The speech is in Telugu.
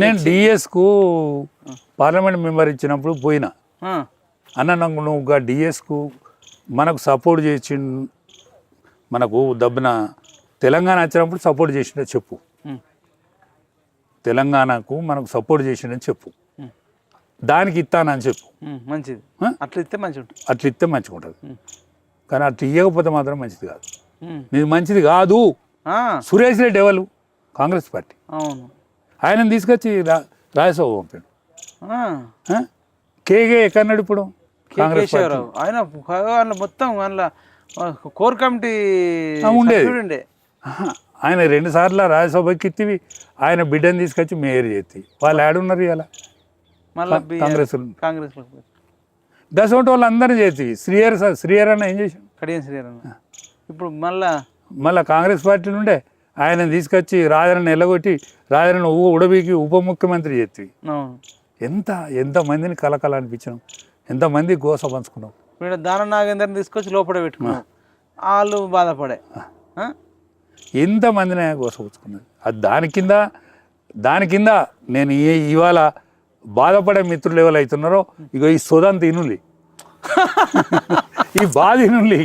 నేను డిఎస్కు పార్లమెంట్ మెంబర్ ఇచ్చినప్పుడు పోయినా అన్న నాకు నువ్వు డిఎస్కు మనకు సపోర్ట్ చేసి మనకు దబ్బిన తెలంగాణ వచ్చినప్పుడు సపోర్ట్ చేసిండే చెప్పు, తెలంగాణకు మనకు సపోర్ట్ చేసిండని చెప్పు, దానికి ఇస్తానని చెప్పు. మంచిది, అట్లా ఇస్తే మంచిగా ఉంటుంది. అట్లా ఇస్తే మంచిగా ఉంటుంది. కానీ అట్లా ఇవ్వకపోతే మాత్రం మంచిది కాదు. నీది మంచిది కాదు. సురేష్ రెడ్డి ఎవరు? కాంగ్రెస్ పార్టీ. అవును, ఆయనను తీసుకొచ్చి రాజ్యసభ పంపాడు. కేగే ఎక్కడన్నాడు ఇప్పుడు? కాంగ్రెస్ ఆయన మొత్తం కోర్ కమిటీ ఉండేది. ఆయన 2 సార్లు రాజ్యసభకి ఇచ్చివి, ఆయన బిడ్డను తీసుకొచ్చి మేయర్ చేతి. వాళ్ళు ఆడున్నారు ఇలా కాంగ్రెస్ దశోటి వాళ్ళు అందరూ చేతి. శ్రీహర్ అన్న ఏం చేశాడు? కడియం శ్రీహర్ అన్న ఇప్పుడు మళ్ళా కాంగ్రెస్ పార్టీ నుండే ఆయన తీసుకొచ్చి రాజాని ఎల్లగొట్టి రాజాని ఉడబీకి ఉప ముఖ్యమంత్రి చేతివి. ఎంతమందిని కలకల అనిపించినాం, ఎంతమంది గోస పంచుకున్నాం. దాన నాగేందర్ని తీసుకొచ్చి లోపల పెట్టుకున్నాం, వాళ్ళు బాధపడే ఎంతమందిని గోసపుచ్చుకున్నది. అది దాని కింద నేను ఇవాళ బాధపడే మిత్రులు ఎవరు అవుతున్నారో ఇగో ఈ సోదాన్ని తినులి, ఈ బాధ తినులి.